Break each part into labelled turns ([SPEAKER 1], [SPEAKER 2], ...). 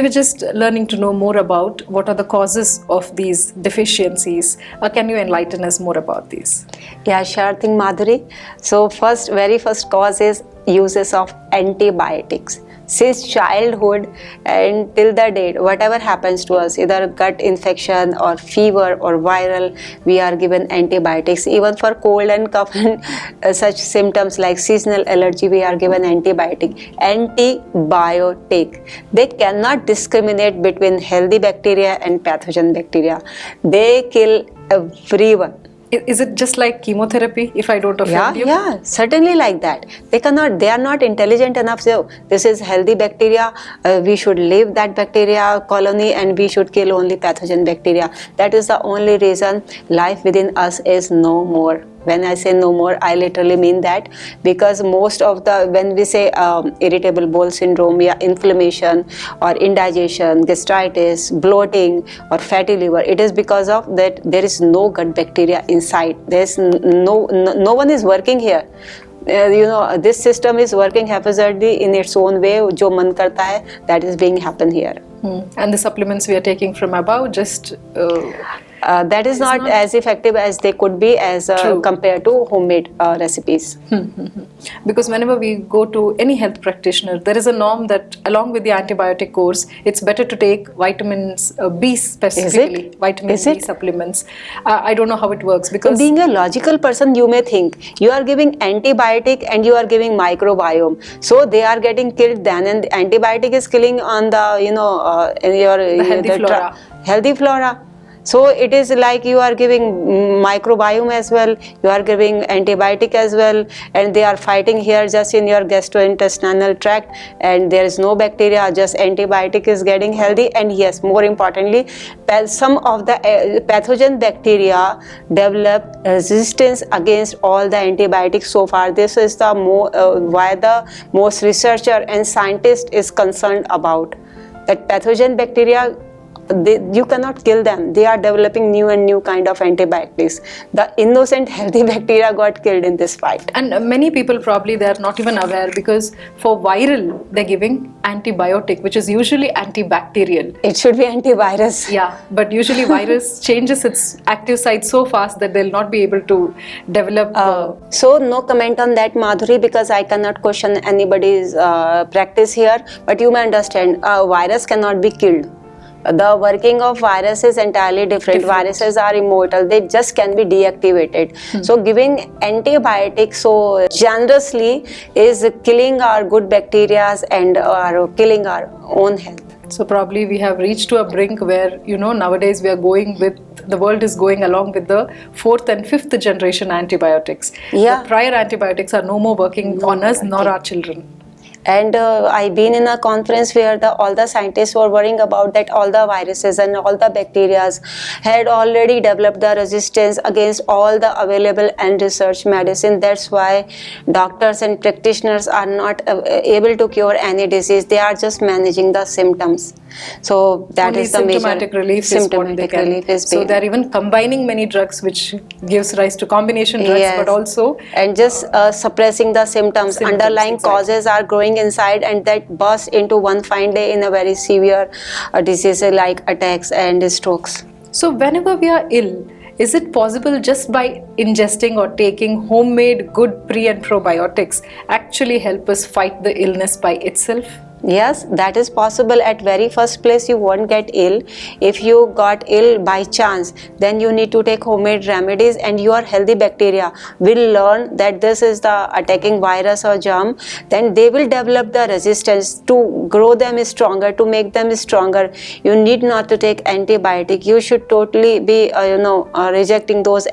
[SPEAKER 1] we're just learning to know more about what are the causes of these deficiencies. Can you enlighten us more about these?
[SPEAKER 2] Yeah, sure thing, Madhuri. So very first cause is uses of antibiotics. Since childhood and till the date, whatever happens to us, either gut infection or fever or viral, we are given antibiotics. Even for cold and cough and such symptoms like seasonal allergy, we are given antibiotic. Antibiotic. They cannot discriminate between healthy bacteria and pathogen bacteria. They kill everyone.
[SPEAKER 1] Is it just like chemotherapy, if I don't offend you?
[SPEAKER 2] Yeah, certainly like that. They are not intelligent enough. So this is healthy bacteria. We should leave that bacteria colony and we should kill only pathogen bacteria. That is the only reason life within us is no more. When I say no more, I literally mean that, because most of when we say irritable bowel syndrome, inflammation or indigestion, gastritis, bloating or fatty liver, it is because of that there is no gut bacteria inside. There's no one is working here. This system is working haphazardly in its own way. Jo man karta hai, that is being happen here.
[SPEAKER 1] And the supplements we are taking from above just...
[SPEAKER 2] that is not as effective as they could be as compared to homemade recipes.
[SPEAKER 1] Because whenever we go to any health practitioner, there is a norm that along with the antibiotic course, it's better to take vitamins B specifically, vitamin B supplements. I don't know how it works, because
[SPEAKER 2] being a logical person, you may think you are giving antibiotic and you are giving microbiome, so they are getting killed then, and the antibiotic is killing on the healthy flora. So it is like you are giving microbiome as well, you are giving antibiotic as well, and they are fighting here just in your gastrointestinal tract, and there is no bacteria, just antibiotic is getting healthy. And yes, more importantly, some of the pathogen bacteria develop resistance against all the antibiotics so far. This is the why the most researcher and scientist is concerned about, that pathogen bacteria, you cannot kill them. They are developing new and new kind of antibiotics. The innocent healthy bacteria got killed in this fight.
[SPEAKER 1] And many people probably they are not even aware, because for viral they're giving antibiotic, which is usually antibacterial.
[SPEAKER 2] It should be antivirus.
[SPEAKER 1] Yeah, but usually virus changes its active site so fast that they'll not be able to develop.
[SPEAKER 2] So no comment on that, Madhuri, because I cannot question anybody's practice here. But you may understand, virus cannot be killed. The working of virus is entirely different. Viruses are immortal. They just can be deactivated. So giving antibiotics so generously is killing our good bacteria and killing our own health.
[SPEAKER 1] So probably we have reached to a brink where, nowadays we are the world is going along with the 4th and 5th generation antibiotics.
[SPEAKER 2] Yeah.
[SPEAKER 1] The prior antibiotics are no more working on us nor our children.
[SPEAKER 2] And I've been in a conference where all the scientists were worrying about that all the viruses and all the bacteria had already developed the resistance against all the available and research medicine. That's why doctors and practitioners are not able to cure any disease. They are just managing the symptoms. So that
[SPEAKER 1] only
[SPEAKER 2] is the
[SPEAKER 1] symptomatic
[SPEAKER 2] major
[SPEAKER 1] relief
[SPEAKER 2] symptomatic relief is
[SPEAKER 1] so they're even combining many drugs, which gives rise to combination drugs,
[SPEAKER 2] yes.
[SPEAKER 1] but also
[SPEAKER 2] and just suppressing the symptoms. Underlying causes are growing inside, and that burst into one fine day in a very severe diseases like attacks and strokes.
[SPEAKER 1] So whenever we are ill, is it possible just by ingesting or taking homemade good pre and probiotics actually help us fight the illness by itself?
[SPEAKER 2] Yes, that is possible. At very first place, you won't get ill. If you got ill by chance, then you need to take homemade remedies, and your healthy bacteria will learn that this is the attacking virus or germ. Then they will develop the resistance to grow them stronger, to make them stronger. You need not to take antibiotic. You should totally be, rejecting those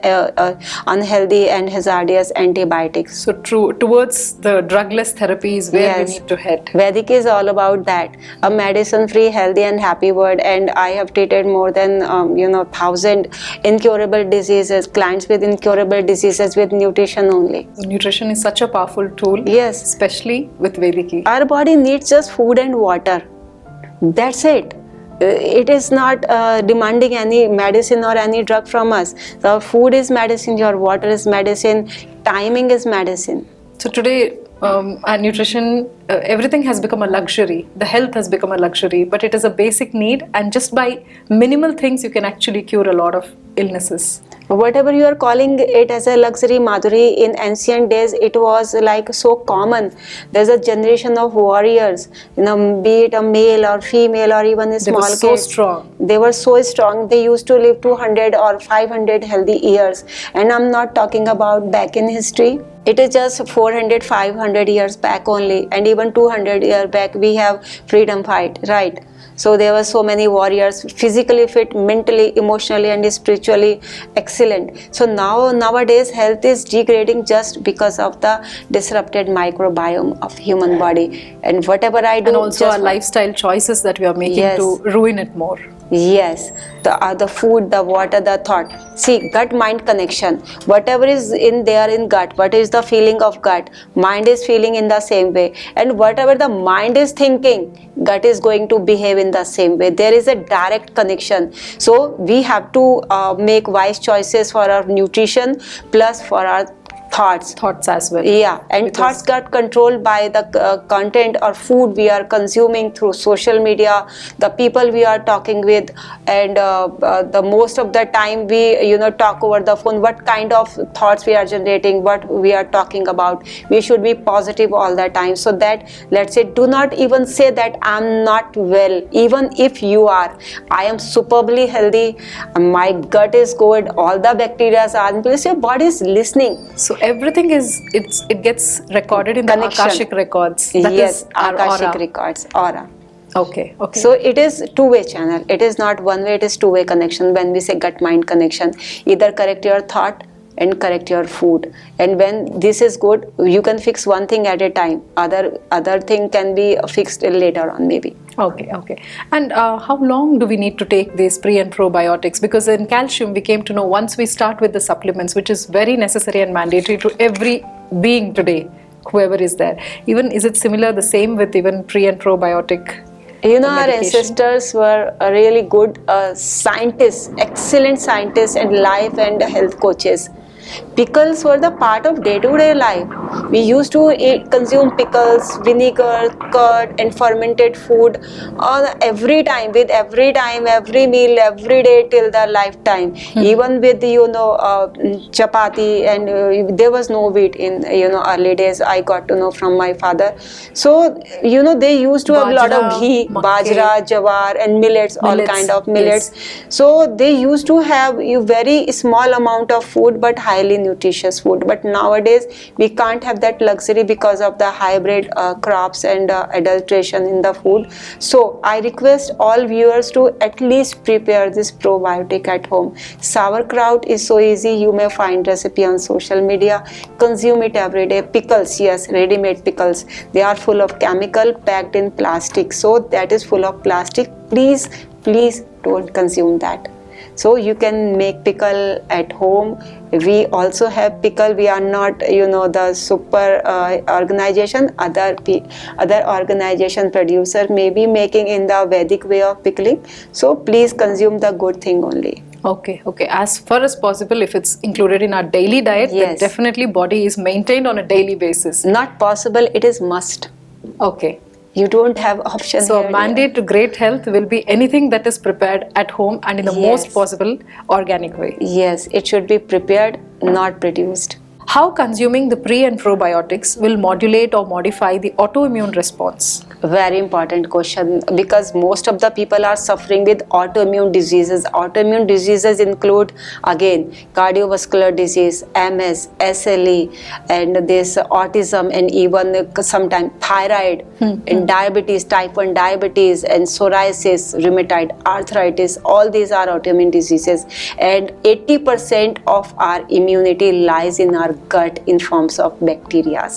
[SPEAKER 2] unhealthy and hazardous antibiotics.
[SPEAKER 1] So true, towards the drugless therapy is where we need to head.
[SPEAKER 2] Vedic is all about that, a medicine-free, healthy and happy world. And I have treated more than 1,000 incurable diseases, clients with incurable diseases with nutrition only.
[SPEAKER 1] Nutrition is such a powerful tool,
[SPEAKER 2] yes,
[SPEAKER 1] especially with Vedic.
[SPEAKER 2] Our body needs just food and water. That's it. It is not demanding any medicine or any drug from us. The food is medicine, your water is medicine, timing is medicine.
[SPEAKER 1] So today and nutrition, everything has become a luxury. The health has become a luxury, but it is a basic need, and just by minimal things, you can actually cure a lot of illnesses.
[SPEAKER 2] Whatever you are calling it as a luxury, Madhuri, in ancient days it was like so common. There's a generation of warriors, be it a male or female or even a small kid.
[SPEAKER 1] They were so strong.
[SPEAKER 2] They were so strong. They used to live 200 or 500 healthy years. And I'm not talking about back in history. It is just 400, 500 years back only, and even 200 years back we have freedom fight, right? So there were so many warriors, physically fit, mentally, emotionally and spiritually excellent. So nowadays health is degrading just because of the disrupted microbiome of human body. And whatever I do,
[SPEAKER 1] and also our lifestyle choices that we are making to ruin it more.
[SPEAKER 2] Yes, the food, the water, the thought. See, gut-mind connection. Whatever is in there in gut, what is the feeling of gut? Mind is feeling in the same way. And whatever the mind is thinking, gut is going to behave in the same way. There is a direct connection. So we have to make wise choices for our nutrition plus for our thoughts
[SPEAKER 1] as well.
[SPEAKER 2] Yeah, and thoughts got controlled by the content or food we are consuming through social media, the people we are talking with, and the most of the time we talk over the phone. What kind of thoughts we are generating, what we are talking about. We should be positive all the time, so that, let's say, do not even say that I'm not well. Even if you are, I am superbly healthy, my gut is good, all the bacteria are in place, your body is listening.
[SPEAKER 1] So everything it gets recorded in the Akashic records.
[SPEAKER 2] That is Akashic aura. Records, aura.
[SPEAKER 1] Okay.
[SPEAKER 2] So it is two-way channel. It is not one way, it is two-way connection. When we say gut-mind connection, either correct your thought and correct your food. And when this is good, you can fix one thing at a time. Other thing can be fixed later on maybe.
[SPEAKER 1] Okay. And how long do we need to take these pre and probiotics? Because in calcium, we came to know once we start with the supplements, which is very necessary and mandatory to every being today, whoever is there. Even is it similar, the same with even pre and probiotic?
[SPEAKER 2] Our ancestors were really good scientists, excellent scientists and life and health coaches. Pickles were the part of day-to-day life. We used to consume pickles, vinegar, curd and fermented food every time, every meal, every day till the lifetime. Even with chapati, and there was no wheat in early days. I got to know from my father. So they used to have a lot of ghee, bajra, jawar and millets, all kind of millets. Yes. So they used to have a very small amount of food but highly nutritious food. But nowadays we can't have that luxury because of the hybrid crops and adulteration in the food. So I request all viewers to at least prepare this probiotic at home. Sauerkraut is so easy. You may find recipe on social media. Consume it every day. Pickles, yes, ready-made pickles. They are full of chemical packed in plastic. So that is full of plastic. Please don't consume that. So you can make pickle at home. We also have pickle. We are not, the super organization. Other organization producer may be making in the Vedic way of pickling. So please consume the good thing only.
[SPEAKER 1] Okay. As far as possible, if it's included in our daily diet, then definitely body is maintained on a daily basis.
[SPEAKER 2] Not possible, it is must.
[SPEAKER 1] Okay.
[SPEAKER 2] You don't have option.
[SPEAKER 1] So a mandate to great health will be anything that is prepared at home and in the most possible organic way.
[SPEAKER 2] Yes, it should be prepared, not produced.
[SPEAKER 1] How consuming the pre and probiotics will modulate or modify the autoimmune response?
[SPEAKER 2] Very important question, because most of the people are suffering with autoimmune diseases. Autoimmune diseases include, again, cardiovascular disease, MS, SLE, and this autism, and even sometimes thyroid, and diabetes, type 1 diabetes, and psoriasis, rheumatoid arthritis. All these are autoimmune diseases. And 80% of our immunity lies in our gut in forms of bacteria.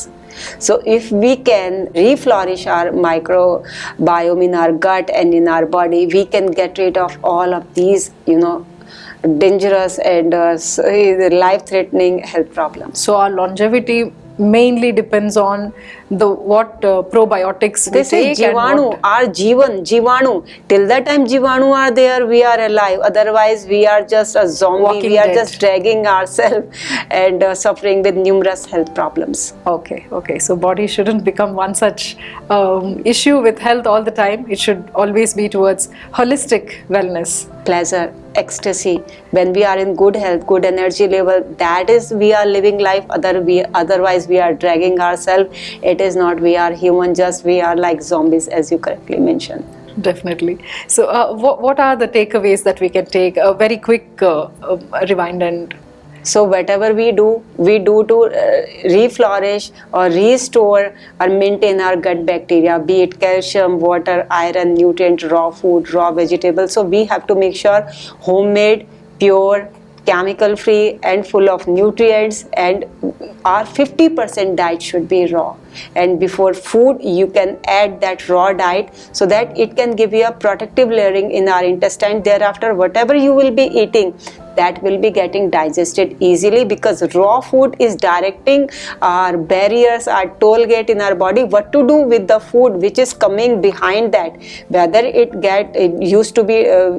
[SPEAKER 2] So if we can reflourish our microbiome in our gut and in our body, we can get rid of all of these, dangerous and life-threatening health problems.
[SPEAKER 1] So our longevity mainly depends on probiotics
[SPEAKER 2] They
[SPEAKER 1] we
[SPEAKER 2] say
[SPEAKER 1] take and
[SPEAKER 2] Jivanu
[SPEAKER 1] what.
[SPEAKER 2] are Jivanu. Till the time Jivanu are there, we are alive. Otherwise, we are just a zombie.
[SPEAKER 1] Walking
[SPEAKER 2] we are
[SPEAKER 1] dead.
[SPEAKER 2] just dragging ourselves and suffering with numerous health problems.
[SPEAKER 1] Okay. So body shouldn't become one such issue with health all the time. It should always be towards holistic wellness.
[SPEAKER 2] Pleasure, ecstasy. When we are in good health, good energy level, that is we are living life. Otherwise, we are dragging ourselves. It is not. We are human. Just we are like zombies, as you correctly mentioned.
[SPEAKER 1] Definitely. So, what are the takeaways that we can take? A very quick rewind and.
[SPEAKER 2] So whatever we do to reflourish or restore or maintain our gut bacteria, be it calcium, water, iron, nutrient, raw food, raw vegetables. So we have to make sure homemade, pure, chemical free and full of nutrients, and our 50% diet should be raw. And before food you can add that raw diet so that it can give you a protective layering in our intestine. Thereafter, whatever you will be eating, that will be getting digested easily, because raw food is directing our barriers, our toll gate in our body, what to do with the food which is coming behind that, whether it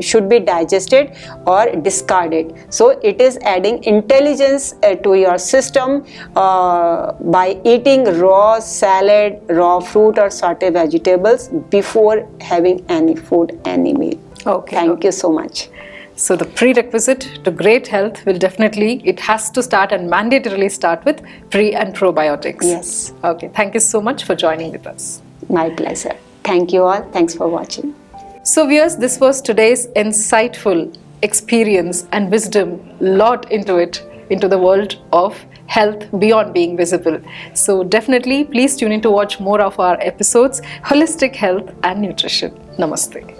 [SPEAKER 2] should be digested or discarded. So it is adding intelligence to your system by eating raw salad, raw fruit or sauté vegetables before having any food, any meal. Thank you so much.
[SPEAKER 1] So the prerequisite to great health will definitely, it has to start and mandatorily start with pre and probiotics.
[SPEAKER 2] Yes.
[SPEAKER 1] Okay. Thank you so much for joining with us.
[SPEAKER 2] My pleasure. Thank you all. Thanks for watching.
[SPEAKER 1] So viewers, this was today's insightful experience and wisdom, lot into it, into the world of health beyond being visible. So definitely please tune in to watch more of our episodes, Holistic Health and Nutrition. Namaste.